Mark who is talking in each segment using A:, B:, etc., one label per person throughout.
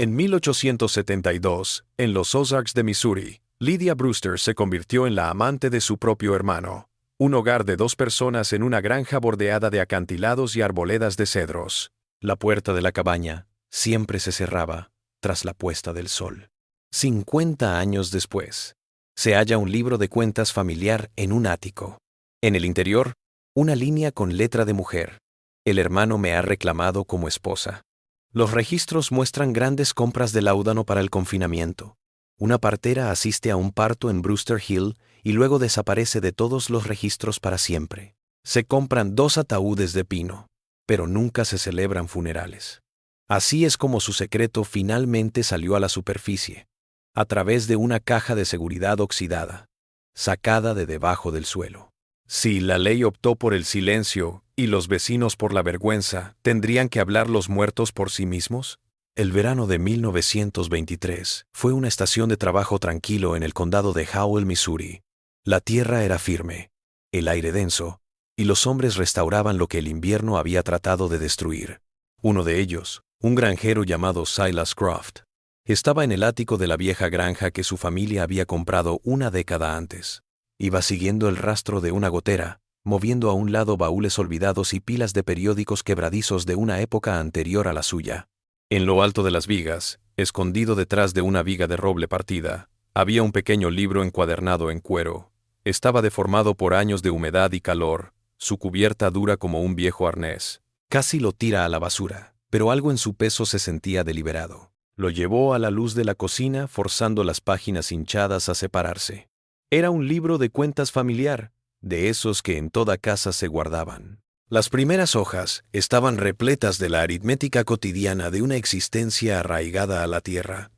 A: En 1872, en los Ozarks de Missouri, Lydia Brewster se convirtió en la amante de su propio hermano. Un hogar de 2 personas en una granja bordeada de acantilados y arboledas de cedros. La puerta de la cabaña siempre se cerraba tras la puesta del sol. 50 años después, se halla un libro de cuentas familiar en un ático. En el interior, una línea con letra de mujer. El hermano me ha reclamado como esposa. Los registros muestran grandes compras de láudano para el confinamiento. Una partera asiste a un parto en Brewster Hill y luego desaparece de todos los registros para siempre. Se compran 2 ataúdes de pino, pero nunca se celebran funerales. Así es como su secreto finalmente salió a la superficie, a través de una caja de seguridad oxidada, sacada de debajo del suelo. Si la ley optó por el silencio y los vecinos por la vergüenza, ¿tendrían que hablar los muertos por sí mismos? El verano de 1923 fue una estación de trabajo tranquilo en el condado de Howell, Missouri. La tierra era firme, el aire denso, y los hombres restauraban lo que el invierno había tratado de destruir. Uno de ellos, un granjero llamado Silas Croft, estaba en el ático de la vieja granja que su familia había comprado una década antes. Iba siguiendo el rastro de una gotera, moviendo a un lado baúles olvidados y pilas de periódicos quebradizos de una época anterior a la suya. En lo alto de las vigas, escondido detrás de una viga de roble partida, había un pequeño libro encuadernado en cuero. Estaba deformado por años de humedad y calor, su cubierta dura como un viejo arnés. Casi lo tira a la basura, pero algo en su peso se sentía deliberado. Lo llevó a la luz de la cocina, forzando las páginas hinchadas a separarse. Era un libro de cuentas familiar, de esos que en toda casa se guardaban. Las primeras hojas estaban repletas de la aritmética cotidiana de una existencia arraigada a la tierra.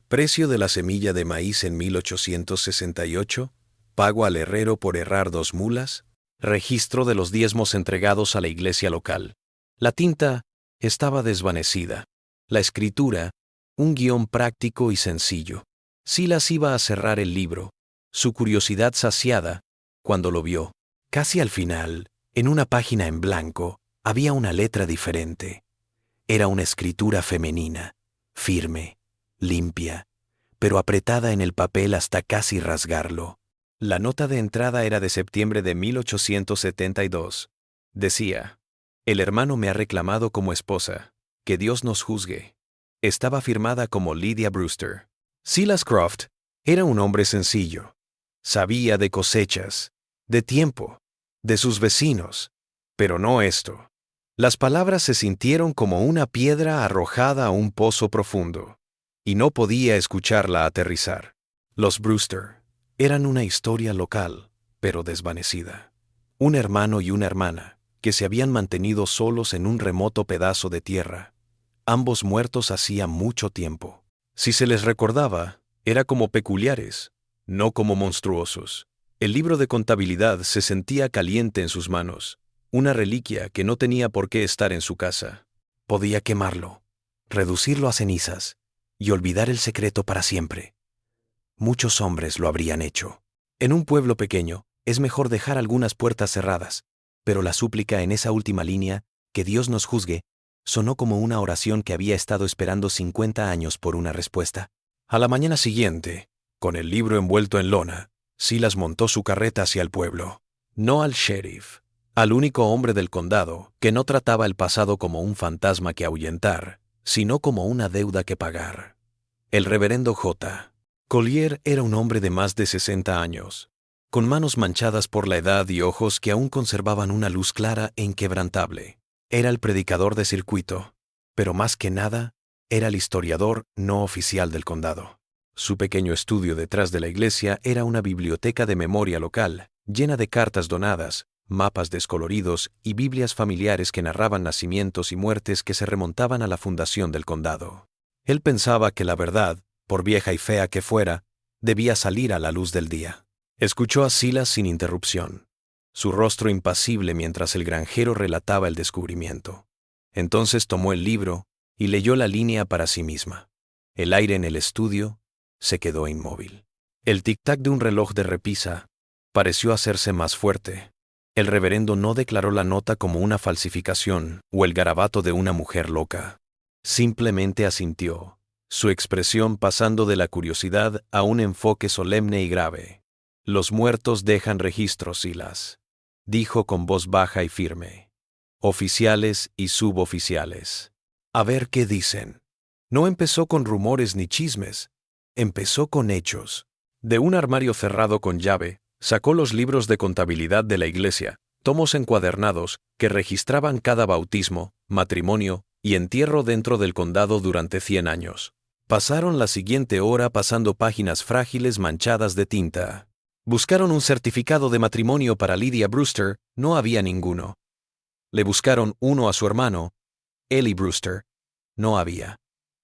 A: Precio de la semilla de maíz en 1868, pago al herrero por herrar 2 mulas, registro de los diezmos entregados a la iglesia local. La tinta estaba desvanecida. La escritura, un guión práctico y sencillo. Silas iba a cerrar el libro, su curiosidad saciada, cuando lo vio. Casi al final, en una página en blanco, había una letra diferente. Era una escritura femenina, firme, limpia, pero apretada en el papel hasta casi rasgarlo. La nota de entrada era de septiembre de 1872. Decía: «El hermano me ha reclamado como esposa. Que Dios nos juzgue». Estaba firmada como Lydia Brewster. Silas Croft era un hombre sencillo. Sabía de cosechas, de tiempo, de sus vecinos, pero no esto. Las palabras se sintieron como una piedra arrojada a un pozo profundo, y no podía escucharla aterrizar. Los Brewster eran una historia local, pero desvanecida. Un hermano y una hermana, que se habían mantenido solos en un remoto pedazo de tierra, ambos muertos hacía mucho tiempo. Si se les recordaba, era como peculiares, no como monstruosos. El libro de contabilidad se sentía caliente en sus manos, una reliquia que no tenía por qué estar en su casa. Podía quemarlo, reducirlo a cenizas y olvidar el secreto para siempre. Muchos hombres lo habrían hecho. En un pueblo pequeño, es mejor dejar algunas puertas cerradas, pero la súplica en esa última línea, que Dios nos juzgue, sonó como una oración que había estado esperando 50 años por una respuesta. A la mañana siguiente, con el libro envuelto en lona, Silas montó su carreta hacia el pueblo. No al sheriff, al único hombre del condado que no trataba el pasado como un fantasma que ahuyentar, sino como una deuda que pagar. El reverendo J. Collier era un hombre de más de 60 años, con manos manchadas por la edad y ojos que aún conservaban una luz clara e inquebrantable. Era el predicador de circuito, pero más que nada, era el historiador no oficial del condado. Su pequeño estudio detrás de la iglesia era una biblioteca de memoria local, llena de cartas donadas, mapas descoloridos y Biblias familiares que narraban nacimientos y muertes que se remontaban a la fundación del condado. Él pensaba que la verdad, por vieja y fea que fuera, debía salir a la luz del día. Escuchó a Silas sin interrupción, su rostro impasible mientras el granjero relataba el descubrimiento. Entonces tomó el libro y leyó la línea para sí misma. El aire en el estudio se quedó inmóvil. El tic-tac de un reloj de repisa pareció hacerse más fuerte. El reverendo no declaró la nota como una falsificación o el garabato de una mujer loca. Simplemente asintió, su expresión pasando de la curiosidad a un enfoque solemne y grave. Los muertos dejan registros, Silas, dijo con voz baja y firme. Oficiales y suboficiales. A ver qué dicen. No empezó con rumores ni chismes, empezó con hechos. De un armario cerrado con llave, sacó los libros de contabilidad de la iglesia, tomos encuadernados que registraban cada bautismo, matrimonio y entierro dentro del condado durante 100 años. Pasaron la siguiente hora pasando páginas frágiles manchadas de tinta. Buscaron un certificado de matrimonio para Lydia Brewster, no había ninguno. Le buscaron uno a su hermano, Eli Brewster, no había.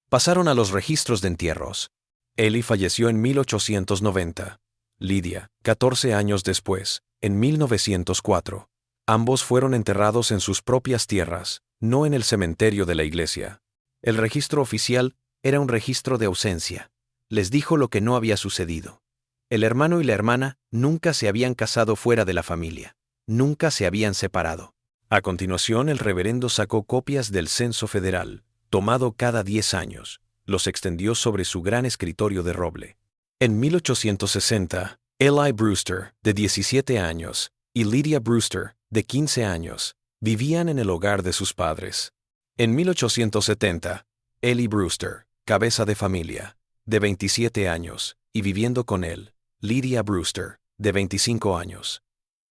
A: Pasaron a los registros de entierros. Eli falleció en 1890. Lydia, 14 años después, en 1904. Ambos fueron enterrados en sus propias tierras, no en el cementerio de la iglesia. El registro oficial era un registro de ausencia. Les dijo lo que no había sucedido. El hermano y la hermana nunca se habían casado fuera de la familia. Nunca se habían separado. A continuación, el reverendo sacó copias del censo federal, tomado cada 10 años. Los extendió sobre su gran escritorio de roble. En 1860, Eli Brewster, de 17 años, y Lydia Brewster, de 15 años, vivían en el hogar de sus padres. En 1870, Eli Brewster, cabeza de familia, de 27 años, y viviendo con él, Lydia Brewster, de 25 años.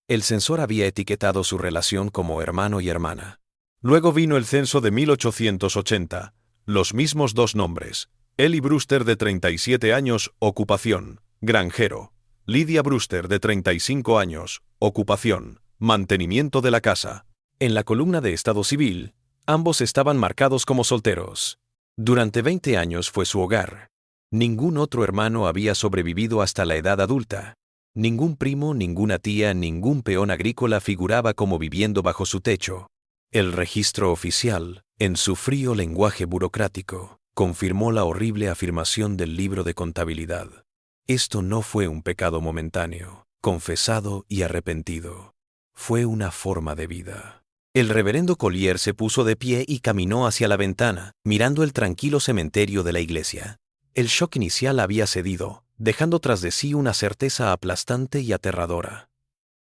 A: El censor había etiquetado su relación como hermano y hermana. Luego vino el censo de 1880, los mismos dos nombres. Eli Brewster, de 37 años, ocupación, granjero. Lydia Brewster, de 35 años, ocupación, mantenimiento de la casa. En la columna de estado civil, ambos estaban marcados como solteros. Durante 20 años fue su hogar. Ningún otro hermano había sobrevivido hasta la edad adulta. Ningún primo, ninguna tía, ningún peón agrícola figuraba como viviendo bajo su techo. El registro oficial, en su frío lenguaje burocrático, confirmó la horrible afirmación del libro de contabilidad. Esto no fue un pecado momentáneo, confesado y arrepentido. Fue una forma de vida. El reverendo Collier se puso de pie y caminó hacia la ventana, mirando el tranquilo cementerio de la iglesia. El shock inicial había cedido, dejando tras de sí una certeza aplastante y aterradora.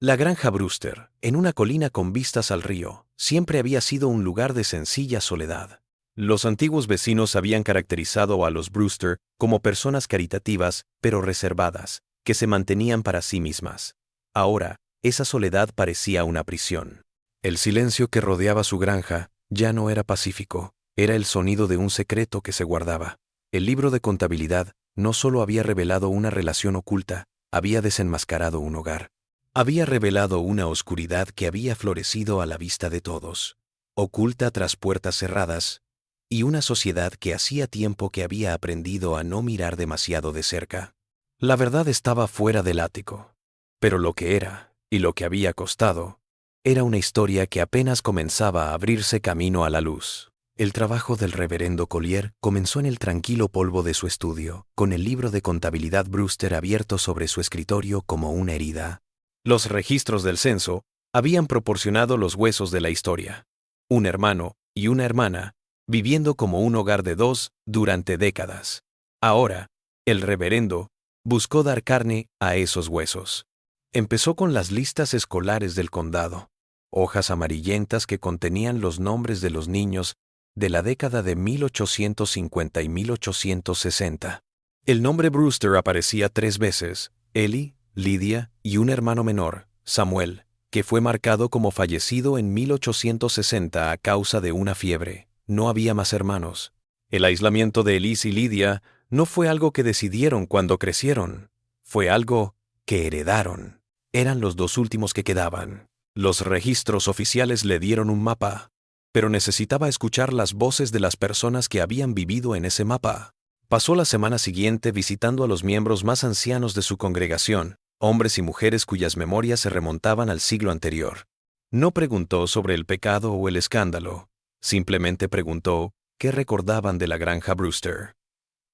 A: La granja Brewster, en una colina con vistas al río, siempre había sido un lugar de sencilla soledad. Los antiguos vecinos habían caracterizado a los Brewster como personas caritativas, pero reservadas, que se mantenían para sí mismas. Ahora, esa soledad parecía una prisión. El silencio que rodeaba su granja ya no era pacífico, era el sonido de un secreto que se guardaba. El libro de contabilidad no solo había revelado una relación oculta, había desenmascarado un hogar. Había revelado una oscuridad que había florecido a la vista de todos, oculta tras puertas cerradas, y una sociedad que hacía tiempo que había aprendido a no mirar demasiado de cerca. La verdad estaba fuera del ático, pero lo que era, y lo que había costado, era una historia que apenas comenzaba a abrirse camino a la luz. El trabajo del reverendo Collier comenzó en el tranquilo polvo de su estudio, con el libro de contabilidad Brewster abierto sobre su escritorio como una herida. Los registros del censo habían proporcionado los huesos de la historia. Un hermano y una hermana, viviendo como un hogar de dos durante décadas. Ahora, el reverendo buscó dar carne a esos huesos. Empezó con las listas escolares del condado, hojas amarillentas que contenían los nombres de los niños de la década de 1850 y 1860. El nombre Brewster aparecía 3 veces: Eli, Lydia y un hermano menor, Samuel, que fue marcado como fallecido en 1860 a causa de una fiebre. No había más hermanos. El aislamiento de Elise y Lydia no fue algo que decidieron cuando crecieron, fue algo que heredaron. Eran los 2 últimos que quedaban. Los registros oficiales le dieron un mapa, pero necesitaba escuchar las voces de las personas que habían vivido en ese mapa. Pasó la semana siguiente visitando a los miembros más ancianos de su congregación, hombres y mujeres cuyas memorias se remontaban al siglo anterior. No preguntó sobre el pecado o el escándalo, simplemente preguntó qué recordaban de la granja Brewster.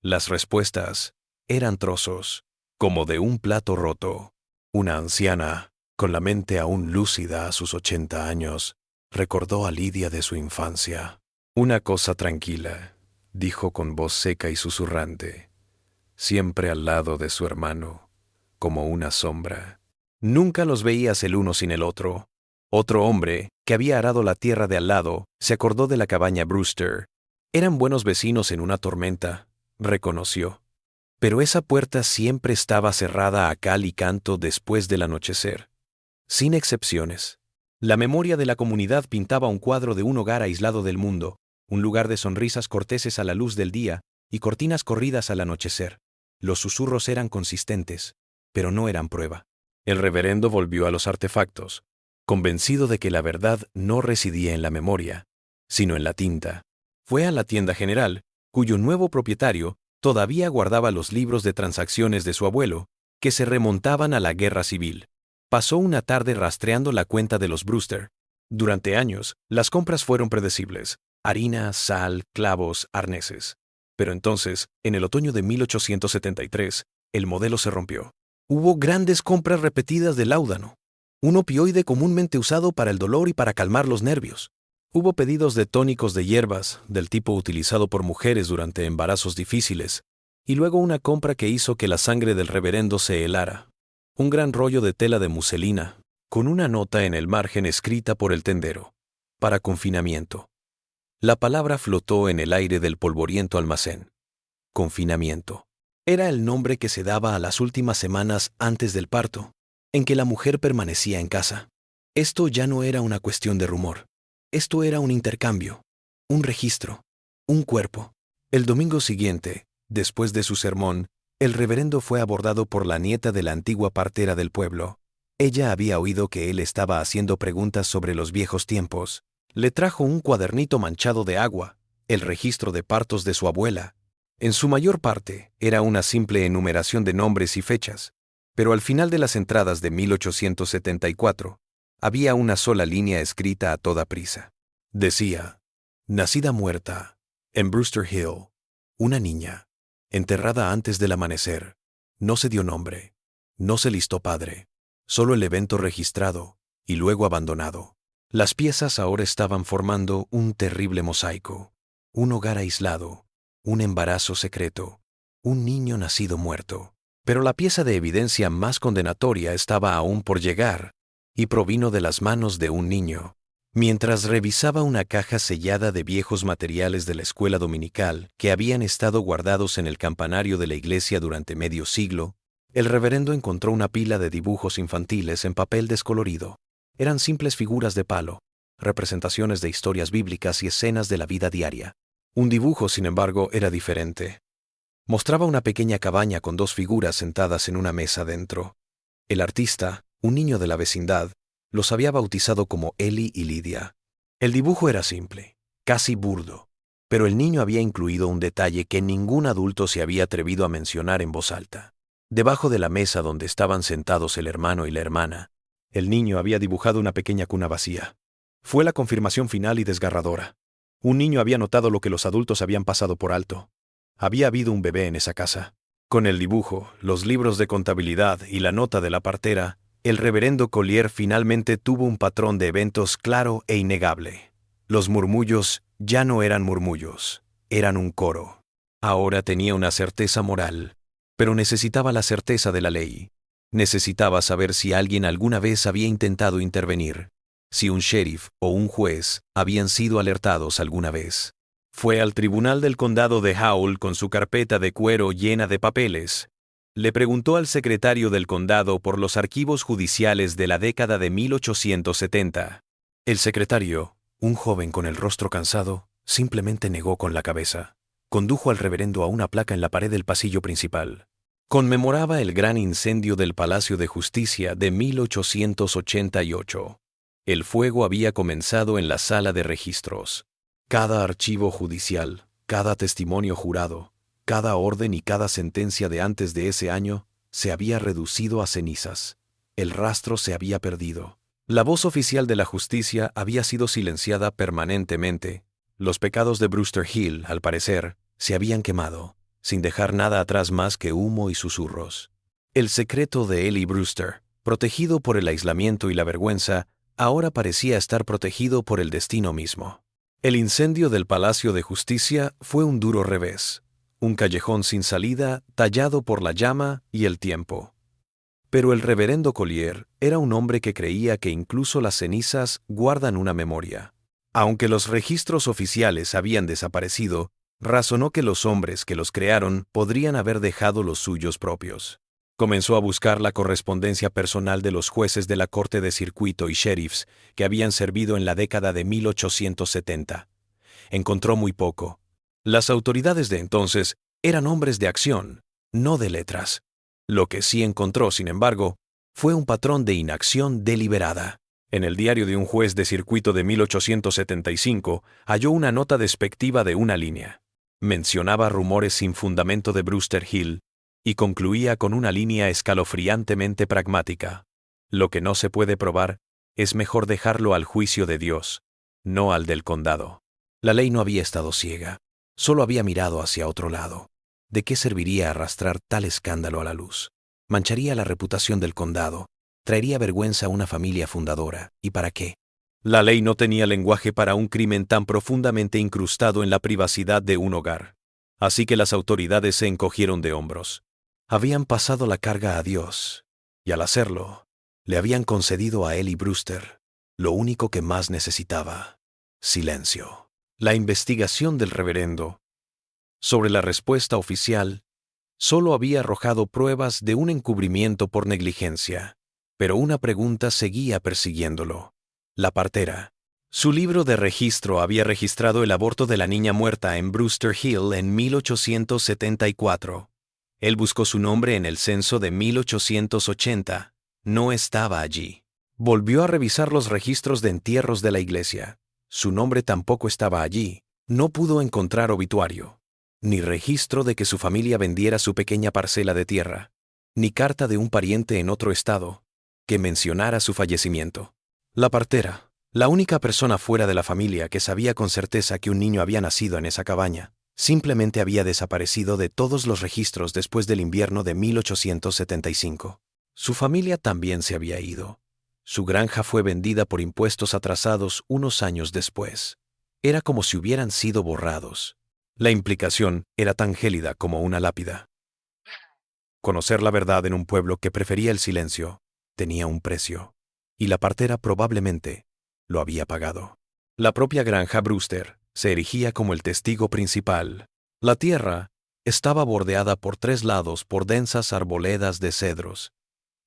A: Las respuestas eran trozos, como de un plato roto. Una anciana, con la mente aún lúcida a sus 80 años, recordó a Lydia de su infancia. Una cosa tranquila, dijo con voz seca y susurrante, siempre al lado de su hermano, como una sombra. Nunca los veías el uno sin el otro. Otro hombre, que había arado la tierra de al lado, se acordó de la cabaña Brewster. Eran buenos vecinos en una tormenta, reconoció. Pero esa puerta siempre estaba cerrada a cal y canto después del anochecer. Sin excepciones. La memoria de la comunidad pintaba un cuadro de un hogar aislado del mundo, un lugar de sonrisas corteses a la luz del día y cortinas corridas al anochecer. Los susurros eran consistentes, pero no eran prueba. El reverendo volvió a los artefactos, convencido de que la verdad no residía en la memoria, sino en la tinta. Fue a la tienda general, cuyo nuevo propietario todavía guardaba los libros de transacciones de su abuelo, que se remontaban a la guerra civil. Pasó una tarde rastreando la cuenta de los Brewster. Durante años, las compras fueron predecibles: harina, sal, clavos, arneses. Pero entonces, en el otoño de 1873, el modelo se rompió. Hubo grandes compras repetidas de láudano, un opioide comúnmente usado para el dolor y para calmar los nervios. Hubo pedidos de tónicos de hierbas, del tipo utilizado por mujeres durante embarazos difíciles, y luego una compra que hizo que la sangre del reverendo se helara. Un gran rollo de tela de muselina, con una nota en el margen escrita por el tendero, para confinamiento. La palabra flotó en el aire del polvoriento almacén. Confinamiento. Era el nombre que se daba a las últimas semanas antes del parto, en que la mujer permanecía en casa. Esto ya no era una cuestión de rumor. Esto era un intercambio, un registro, un cuerpo. El domingo siguiente, después de su sermón, el reverendo fue abordado por la nieta de la antigua partera del pueblo. Ella había oído que él estaba haciendo preguntas sobre los viejos tiempos. Le trajo un cuadernito manchado de agua, el registro de partos de su abuela. En su mayor parte, era una simple enumeración de nombres y fechas, pero al final de las entradas de 1874, había una sola línea escrita a toda prisa. Decía, nacida muerta, en Brewster Hill, una niña, enterrada antes del amanecer. No se dio nombre, no se listó padre, solo el evento registrado y luego abandonado. Las piezas ahora estaban formando un terrible mosaico, un hogar aislado, un embarazo secreto, un niño nacido muerto. Pero la pieza de evidencia más condenatoria estaba aún por llegar, y provino de las manos de un niño. Mientras revisaba una caja sellada de viejos materiales de la escuela dominical que habían estado guardados en el campanario de la iglesia durante medio siglo, el reverendo encontró una pila de dibujos infantiles en papel descolorido. Eran simples figuras de palo, representaciones de historias bíblicas y escenas de la vida diaria. Un dibujo, sin embargo, era diferente. Mostraba una pequeña cabaña con dos figuras sentadas en una mesa dentro. El artista, un niño de la vecindad, los había bautizado como Eli y Lydia. El dibujo era simple, casi burdo, pero el niño había incluido un detalle que ningún adulto se había atrevido a mencionar en voz alta. Debajo de la mesa donde estaban sentados el hermano y la hermana, el niño había dibujado una pequeña cuna vacía. Fue la confirmación final y desgarradora. Un niño había notado lo que los adultos habían pasado por alto. Había habido un bebé en esa casa. Con el dibujo, los libros de contabilidad y la nota de la partera, el reverendo Collier finalmente tuvo un patrón de eventos claro e innegable. Los murmullos ya no eran murmullos, eran un coro. Ahora tenía una certeza moral, pero necesitaba la certeza de la ley. Necesitaba saber si alguien alguna vez había intentado intervenir, si un sheriff o un juez habían sido alertados alguna vez. Fue al tribunal del condado de Howell con su carpeta de cuero llena de papeles. Le preguntó al secretario del condado por los archivos judiciales de la década de 1870. El secretario, un joven con el rostro cansado, simplemente negó con la cabeza. Condujo al reverendo a una placa en la pared del pasillo principal. Conmemoraba el gran incendio del Palacio de Justicia de 1888. El fuego había comenzado en la sala de registros. Cada archivo judicial, cada testimonio jurado, cada orden y cada sentencia de antes de ese año se había reducido a cenizas. El rastro se había perdido. La voz oficial de la justicia había sido silenciada permanentemente. Los pecados de Brewster Hill, al parecer, se habían quemado, sin dejar nada atrás más que humo y susurros. El secreto de Eli Brewster, protegido por el aislamiento y la vergüenza, ahora parecía estar protegido por el destino mismo. El incendio del Palacio de Justicia fue un duro revés, un callejón sin salida tallado por la llama y el tiempo. Pero el reverendo Collier era un hombre que creía que incluso las cenizas guardan una memoria. Aunque los registros oficiales habían desaparecido, razonó que los hombres que los crearon podrían haber dejado los suyos propios. Comenzó a buscar la correspondencia personal de los jueces de la Corte de Circuito y sheriffs que habían servido en la década de 1870. Encontró muy poco. Las autoridades de entonces eran hombres de acción, no de letras. Lo que sí encontró, sin embargo, fue un patrón de inacción deliberada. En el diario de un juez de circuito de 1875 halló una nota despectiva de una línea. Mencionaba rumores sin fundamento de Brewster Hill y concluía con una línea escalofriantemente pragmática. Lo que no se puede probar, es mejor dejarlo al juicio de Dios, no al del condado. La ley no había estado ciega, solo había mirado hacia otro lado. ¿De qué serviría arrastrar tal escándalo a la luz? Mancharía la reputación del condado, traería vergüenza a una familia fundadora. ¿Y para qué? La ley no tenía lenguaje para un crimen tan profundamente incrustado en la privacidad de un hogar. Así que las autoridades se encogieron de hombros. Habían pasado la carga a Dios, y al hacerlo, le habían concedido a Ellie Brewster lo único que más necesitaba: silencio. La investigación del reverendo sobre la respuesta oficial solo había arrojado pruebas de un encubrimiento por negligencia, pero una pregunta seguía persiguiéndolo. La partera. Su libro de registro había registrado el aborto de la niña muerta en Brewster Hill en 1874. Él buscó su nombre en el censo de 1880. No estaba allí. Volvió a revisar los registros de entierros de la iglesia. Su nombre tampoco estaba allí. No pudo encontrar obituario, ni registro de que su familia vendiera su pequeña parcela de tierra, ni carta de un pariente en otro estado que mencionara su fallecimiento. La partera, la única persona fuera de la familia que sabía con certeza que un niño había nacido en esa cabaña, simplemente había desaparecido de todos los registros después del invierno de 1875. Su familia también se había ido. Su granja fue vendida por impuestos atrasados unos años después. Era como si hubieran sido borrados. La implicación era tan gélida como una lápida. Conocer la verdad en un pueblo que prefería el silencio tenía un precio, y la partera probablemente lo había pagado. La propia granja Brewster se erigía como el testigo principal. La tierra estaba bordeada por 3 lados por densas arboledas de cedros,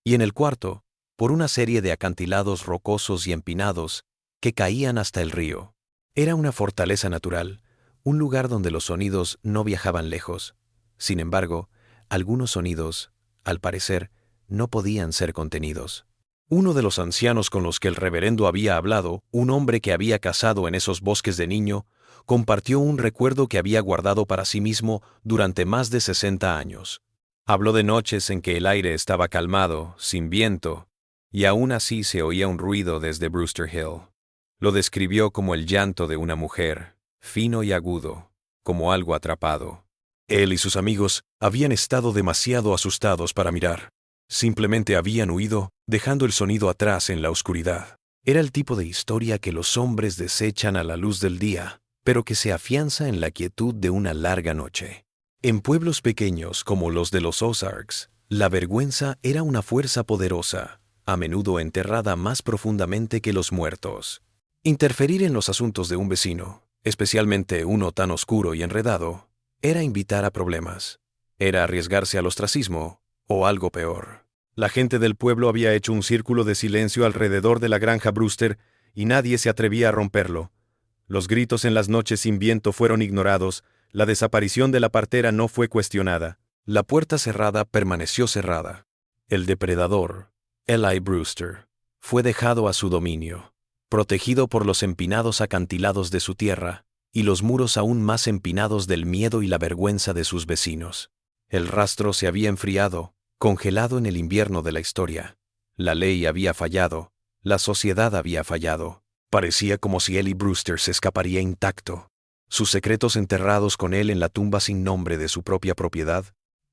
A: y en el cuarto, por una serie de acantilados rocosos y empinados que caían hasta el río. Era una fortaleza natural, un lugar donde los sonidos no viajaban lejos. Sin embargo, algunos sonidos, al parecer, no podían ser contenidos. Uno de los ancianos con los que el reverendo había hablado, un hombre que había cazado en esos bosques de niño, compartió un recuerdo que había guardado para sí mismo durante más de 60 años. Habló de noches en que el aire estaba calmado, sin viento, y aún así se oía un ruido desde Brewster Hill. Lo describió como el llanto de una mujer, fino y agudo, como algo atrapado. Él y sus amigos habían estado demasiado asustados para mirar. Simplemente habían huido, dejando el sonido atrás en la oscuridad. Era el tipo de historia que los hombres desechan a la luz del día, pero que se afianza en la quietud de una larga noche. En pueblos pequeños como los de los Ozarks, la vergüenza era una fuerza poderosa, a menudo enterrada más profundamente que los muertos. Interferir en los asuntos de un vecino, especialmente uno tan oscuro y enredado, era invitar a problemas. Era arriesgarse al ostracismo, o algo peor. La gente del pueblo había hecho un círculo de silencio alrededor de la granja Brewster y nadie se atrevía a romperlo. Los gritos en las noches sin viento fueron ignorados, la desaparición de la partera no fue cuestionada. La puerta cerrada permaneció cerrada. El depredador, Eli Brewster, fue dejado a su dominio, protegido por los empinados acantilados de su tierra y los muros aún más empinados del miedo y la vergüenza de sus vecinos. El rastro se había enfriado, congelado en el invierno de la historia. La ley había fallado, la sociedad había fallado. Parecía como si Eli Brewster se escaparía intacto, sus secretos enterrados con él en la tumba sin nombre de su propia propiedad.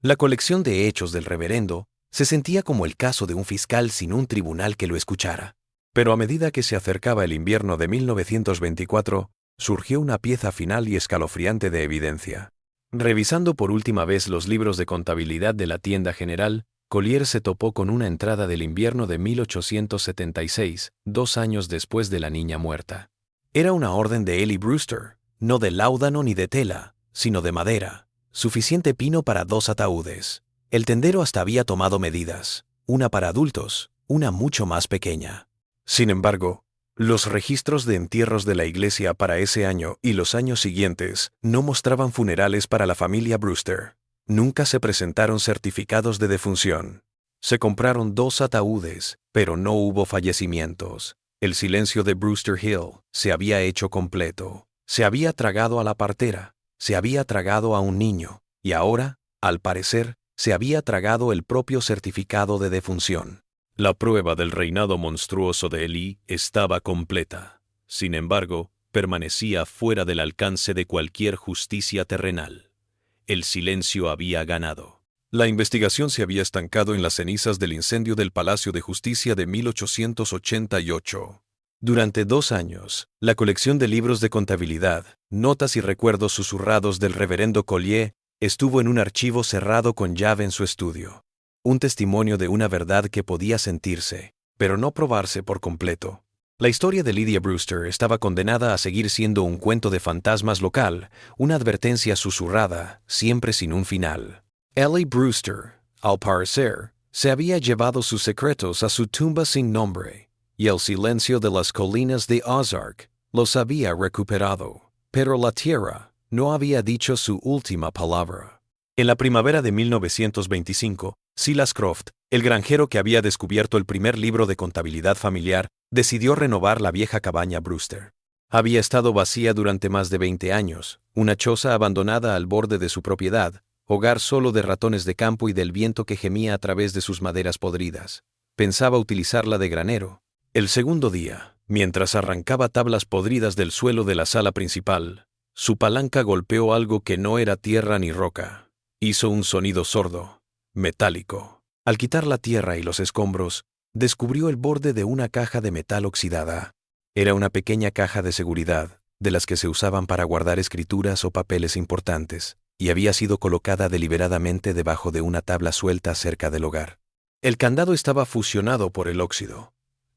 A: La colección de hechos del reverendo se sentía como el caso de un fiscal sin un tribunal que lo escuchara. Pero a medida que se acercaba el invierno de 1924, surgió una pieza final y escalofriante de evidencia. Revisando por última vez los libros de contabilidad de la tienda general, Collier se topó con una entrada del invierno de 1876, 2 años después de la niña muerta. Era una orden de Ellie Brewster, no de láudano ni de tela, sino de madera, suficiente pino para 2 ataúdes. El tendero hasta había tomado medidas, una para adultos, una mucho más pequeña. Sin embargo, los registros de entierros de la iglesia para ese año y los años siguientes no mostraban funerales para la familia Brewster. Nunca se presentaron certificados de defunción. Se compraron 2 ataúdes, pero no hubo fallecimientos. El silencio de Brewster Hill se había hecho completo. Se había tragado a la partera, se había tragado a un niño, y ahora, al parecer, se había tragado el propio certificado de defunción. La prueba del reinado monstruoso de Ellie estaba completa. Sin embargo, permanecía fuera del alcance de cualquier justicia terrenal. El silencio había ganado. La investigación se había estancado en las cenizas del incendio del Palacio de Justicia de 1888. Durante 2 años, la colección de libros de contabilidad, notas y recuerdos susurrados del reverendo Collier estuvo en un archivo cerrado con llave en su estudio. Un testimonio de una verdad que podía sentirse, pero no probarse por completo. La historia de Lydia Brewster estaba condenada a seguir siendo un cuento de fantasmas local, una advertencia susurrada, siempre sin un final. Ellie Brewster, al parecer, se había llevado sus secretos a su tumba sin nombre, y el silencio de las colinas de Ozark los había recuperado. Pero la tierra no había dicho su última palabra. En la primavera de 1925, Silas Croft, el granjero que había descubierto el primer libro de contabilidad familiar, decidió renovar la vieja cabaña Brewster. Había estado vacía durante más de 20 años, una choza abandonada al borde de su propiedad, hogar solo de ratones de campo y del viento que gemía a través de sus maderas podridas. Pensaba utilizarla de granero. El segundo día, mientras arrancaba tablas podridas del suelo de la sala principal, su palanca golpeó algo que no era tierra ni roca. Hizo un sonido sordo, metálico. Al quitar la tierra y los escombros, descubrió el borde de una caja de metal oxidada. Era una pequeña caja de seguridad, de las que se usaban para guardar escrituras o papeles importantes, y había sido colocada deliberadamente debajo de una tabla suelta cerca del hogar. El candado estaba fusionado por el óxido.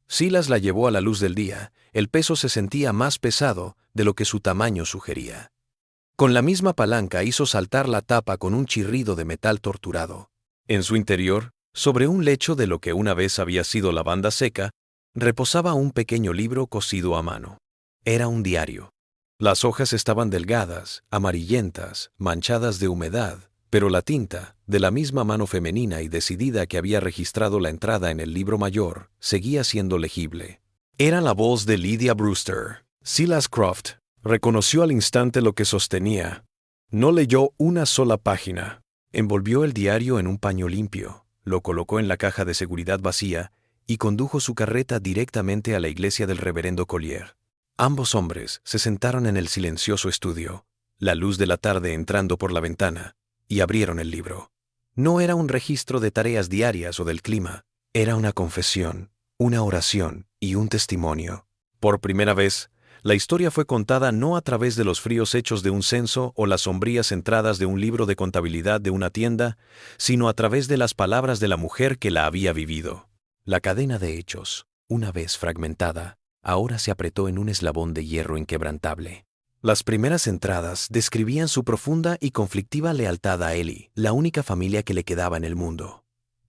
A: Silas la llevó a la luz del día. El peso se sentía más pesado de lo que su tamaño sugería. Con la misma palanca hizo saltar la tapa con un chirrido de metal torturado. En su interior, sobre un lecho de lo que una vez había sido lavanda seca, reposaba un pequeño libro cosido a mano. Era un diario. Las hojas estaban delgadas, amarillentas, manchadas de humedad, pero la tinta, de la misma mano femenina y decidida que había registrado la entrada en el libro mayor, seguía siendo legible. Era la voz de Lydia Brewster. Silas Croft reconoció al instante lo que sostenía. No leyó una sola página. Envolvió el diario en un paño limpio, lo colocó en la caja de seguridad vacía y condujo su carreta directamente a la iglesia del reverendo Collier. Ambos hombres se sentaron en el silencioso estudio, la luz de la tarde entrando por la ventana, y abrieron el libro. No era un registro de tareas diarias o del clima, era una confesión, una oración y un testimonio. Por primera vez, la historia fue contada no a través de los fríos hechos de un censo o las sombrías entradas de un libro de contabilidad de una tienda, sino a través de las palabras de la mujer que la había vivido. La cadena de hechos, una vez fragmentada, ahora se apretó en un eslabón de hierro inquebrantable. Las primeras entradas describían su profunda y conflictiva lealtad a Ellie, la única familia que le quedaba en el mundo.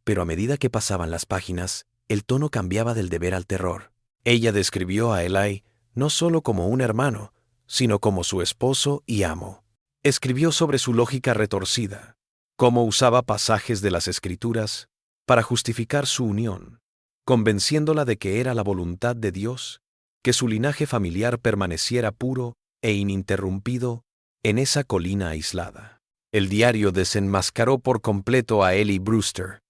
A: Pero a medida que pasaban las páginas, el tono cambiaba del deber al terror. Ella describió a Eli no solo como un hermano, sino como su esposo y amo. Escribió sobre su lógica retorcida, cómo usaba pasajes de las Escrituras para justificar su unión, convenciéndola de que era la voluntad de Dios que su linaje familiar permaneciera puro e ininterrumpido en esa colina aislada. El diario desenmascaró por completo a Ellie Brewster.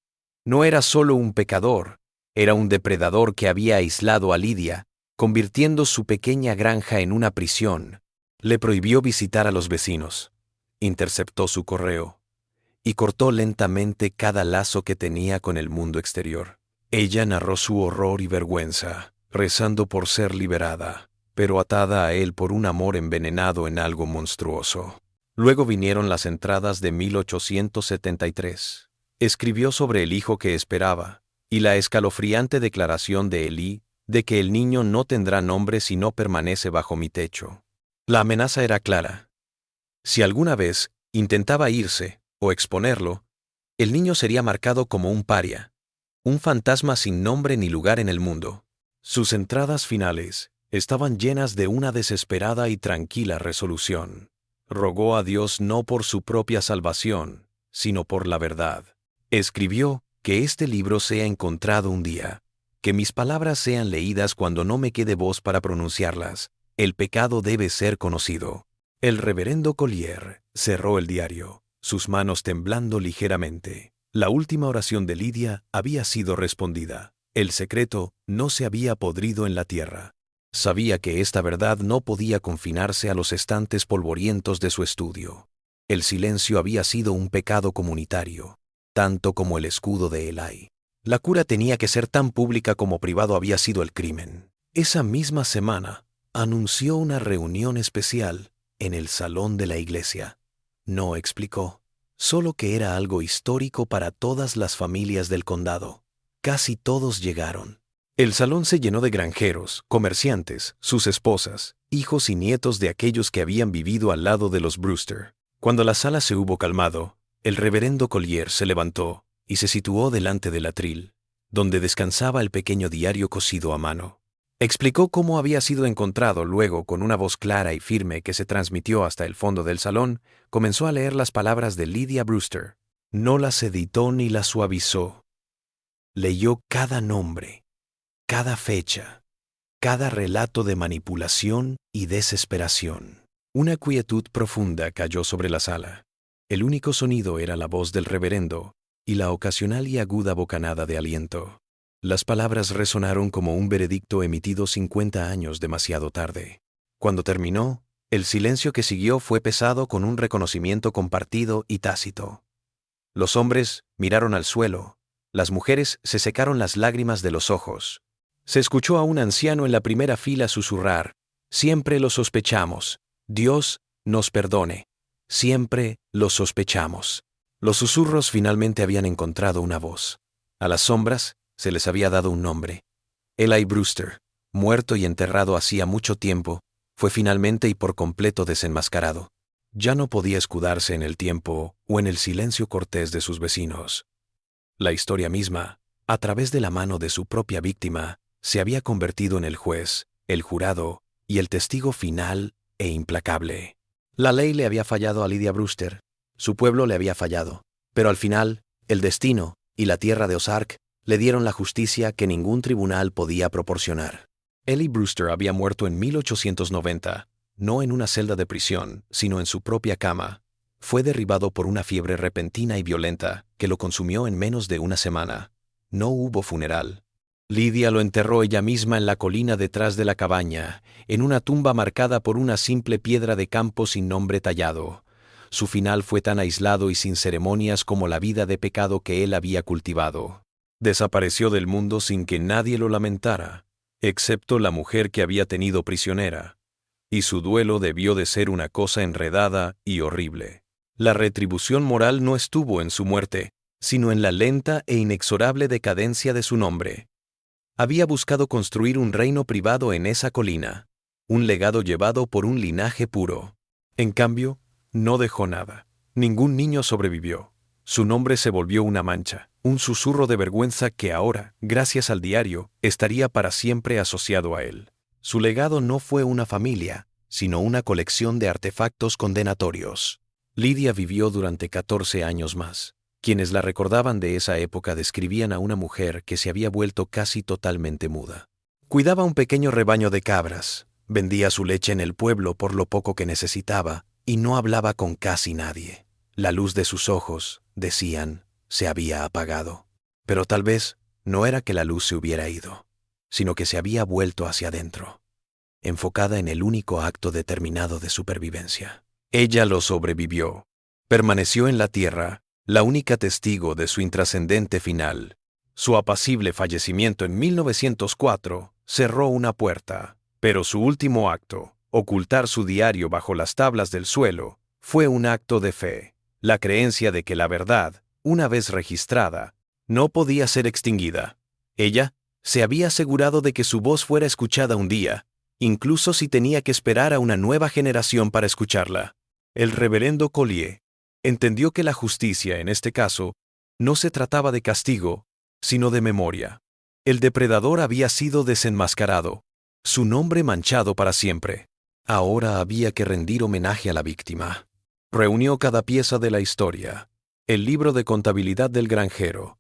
A: No era solo un pecador, era un depredador que había aislado a Lydia, convirtiendo su pequeña granja en una prisión. Le prohibió visitar a los vecinos, interceptó su correo y cortó lentamente cada lazo que tenía con el mundo exterior. Ella narró su horror y vergüenza, rezando por ser liberada. pero atada a él por un amor envenenado en algo monstruoso. Luego vinieron las entradas de 1873. Escribió sobre el hijo que esperaba, y la escalofriante declaración de Elí de que el niño no tendrá nombre si no permanece bajo mi techo. La amenaza era clara. Si alguna vez intentaba irse o exponerlo, el niño sería marcado como un paria, un fantasma sin nombre ni lugar en el mundo. Sus entradas finales estaban llenas de una desesperada y tranquila resolución. Rogó a Dios no por su propia salvación, sino por la verdad. Escribió que este libro sea encontrado un día, que mis palabras sean leídas cuando no me quede voz para pronunciarlas. El pecado debe ser conocido. El reverendo Collier cerró el diario, sus manos temblando ligeramente. La última oración de Lidia había sido respondida. El secreto no se había podrido en la tierra. Sabía que esta verdad no podía confinarse a los estantes polvorientos de su estudio. El silencio había sido un pecado comunitario, tanto como el escudo de Elai. La cura tenía que ser tan pública como privado había sido el crimen. Esa misma semana, anunció una reunión especial en el salón de la iglesia. No explicó, solo que era algo histórico para todas las familias del condado. Casi todos llegaron. El salón se llenó de granjeros, comerciantes, sus esposas, hijos y nietos de aquellos que habían vivido al lado de los Brewster. Cuando la sala se hubo calmado, el reverendo Collier se levantó y se situó delante del atril, donde descansaba el pequeño diario cosido a mano. Explicó cómo había sido encontrado. Luego, con una voz clara y firme que se transmitió hasta el fondo del salón, comenzó a leer las palabras de Lydia Brewster. No las editó ni las suavizó. Leyó cada nombre, cada fecha, cada relato de manipulación y desesperación. Una quietud profunda cayó sobre la sala. El único sonido era la voz del reverendo y la ocasional y aguda bocanada de aliento. Las palabras resonaron como un veredicto emitido 50 años demasiado tarde. Cuando terminó, el silencio que siguió fue pesado con un reconocimiento compartido y tácito. Los hombres miraron al suelo, las mujeres se secaron las lágrimas de los ojos. Se escuchó a un anciano en la primera fila susurrar: «Siempre lo sospechamos. Dios nos perdone. Siempre lo sospechamos». Los susurros finalmente habían encontrado una voz. A las sombras se les había dado un nombre. Eli Brewster, muerto y enterrado hacía mucho tiempo, fue finalmente y por completo desenmascarado. Ya no podía escudarse en el tiempo o en el silencio cortés de sus vecinos. La historia misma, a través de la mano de su propia víctima, se había convertido en el juez, el jurado y el testigo final e implacable. La ley le había fallado a Lydia Brewster, su pueblo le había fallado, pero al final, el destino y la tierra de Ozark le dieron la justicia que ningún tribunal podía proporcionar. Eli Brewster había muerto en 1890, no en una celda de prisión, sino en su propia cama. Fue derribado por una fiebre repentina y violenta que lo consumió en menos de una semana. No hubo funeral. Lydia lo enterró ella misma en la colina detrás de la cabaña, en una tumba marcada por una simple piedra de campo sin nombre tallado. Su final fue tan aislado y sin ceremonias como la vida de pecado que él había cultivado. Desapareció del mundo sin que nadie lo lamentara, excepto la mujer que había tenido prisionera, y su duelo debió de ser una cosa enredada y horrible. La retribución moral no estuvo en su muerte, sino en la lenta e inexorable decadencia de su nombre. Había buscado construir un reino privado en esa colina, un legado llevado por un linaje puro. En cambio, no dejó nada. Ningún niño sobrevivió. Su nombre se volvió una mancha, un susurro de vergüenza que ahora, gracias al diario, estaría para siempre asociado a él. Su legado no fue una familia, sino una colección de artefactos condenatorios. Lydia vivió durante 14 años más. Quienes la recordaban de esa época describían a una mujer que se había vuelto casi totalmente muda. Cuidaba un pequeño rebaño de cabras, vendía su leche en el pueblo por lo poco que necesitaba y no hablaba con casi nadie. La luz de sus ojos, decían, se había apagado. Pero tal vez no era que la luz se hubiera ido, sino que se había vuelto hacia adentro, enfocada en el único acto determinado de supervivencia. Ella lo sobrevivió. Permaneció en la tierra, la única testigo de su intrascendente final. Su apacible fallecimiento en 1904 cerró una puerta, Pero su último acto, ocultar su diario bajo las tablas del suelo, fue un acto de fe, la creencia de que la verdad, una vez registrada, no podía ser extinguida. Ella se había asegurado de que su voz fuera escuchada un día, incluso si tenía que esperar a una nueva generación para escucharla. El reverendo Collier entendió que la justicia, en este caso, no se trataba de castigo, sino de memoria. El depredador había sido desenmascarado, su nombre manchado para siempre. Ahora había que rendir homenaje a la víctima. Reunió cada pieza de la historia, el libro de contabilidad del granjero,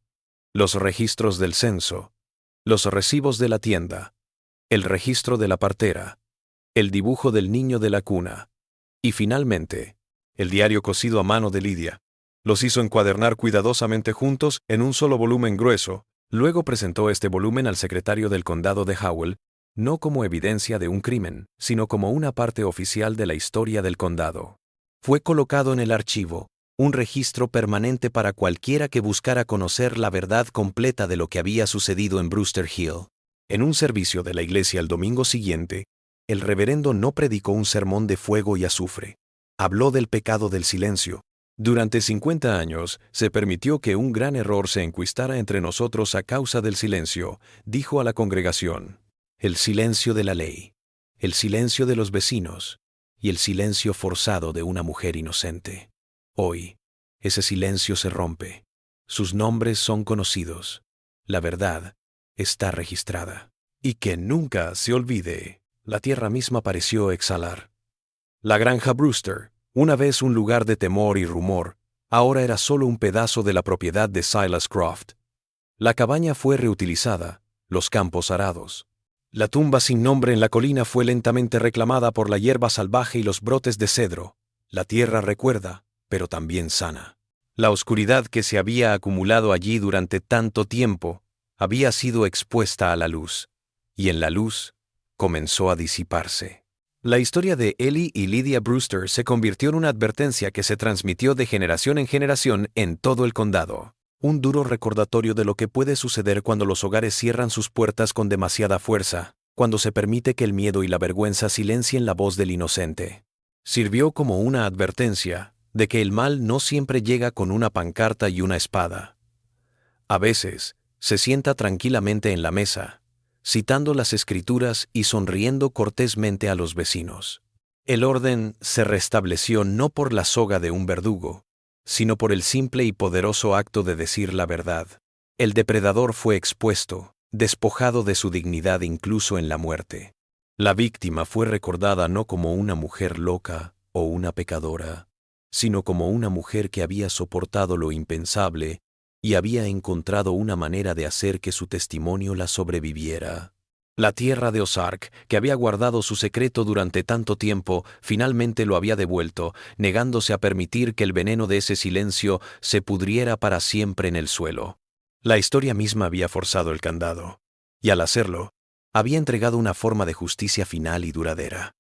A: los registros del censo, los recibos de la tienda, el registro de la partera, el dibujo del niño de la cuna, y finalmente, el diario cosido a mano de Lidia. Los hizo encuadernar cuidadosamente juntos en un solo volumen grueso. Luego presentó este volumen al secretario del condado de Howell, no como evidencia de un crimen, sino como una parte oficial de la historia del condado. Fue colocado en el archivo, un registro permanente para cualquiera que buscara conocer la verdad completa de lo que había sucedido en Brewster Hill. En un servicio de la iglesia el domingo siguiente, el reverendo no predicó un sermón de fuego y azufre. Habló del pecado del silencio. Durante 50 años se permitió que un gran error se enquistara entre nosotros a causa del silencio, dijo a la congregación. El silencio de la ley, el silencio de los vecinos y el silencio forzado de una mujer inocente. Hoy, ese silencio se rompe. Sus nombres son conocidos. La verdad está registrada. Y que nunca se olvide, la tierra misma pareció exhalar. La granja Brewster, una vez un lugar de temor y rumor, ahora era solo un pedazo de la propiedad de Silas Croft. La cabaña fue reutilizada, los campos arados. La tumba sin nombre en la colina fue lentamente reclamada por la hierba salvaje y los brotes de cedro. La tierra recuerda, pero también sana. La oscuridad que se había acumulado allí durante tanto tiempo había sido expuesta a la luz, y en la luz comenzó a disiparse. La historia de Ellie y Lydia Brewster se convirtió en una advertencia que se transmitió de generación en generación en todo el condado. Un duro recordatorio de lo que puede suceder cuando los hogares cierran sus puertas con demasiada fuerza, cuando se permite que el miedo y la vergüenza silencien la voz del inocente. Sirvió como una advertencia de que el mal no siempre llega con una pancarta y una espada. A veces, se sienta tranquilamente en la mesa, citando las Escrituras y sonriendo cortésmente a los vecinos. El orden se restableció no por la soga de un verdugo, sino por el simple y poderoso acto de decir la verdad. El depredador fue expuesto, despojado de su dignidad incluso en la muerte. La víctima fue recordada no como una mujer loca o una pecadora, sino como una mujer que había soportado lo impensable y había encontrado una manera de hacer que su testimonio la sobreviviera. La tierra de Ozark, que había guardado su secreto durante tanto tiempo, finalmente lo había devuelto, negándose a permitir que el veneno de ese silencio se pudriera para siempre en el suelo. La historia misma había forzado el candado, y al hacerlo, había entregado una forma de justicia final y duradera.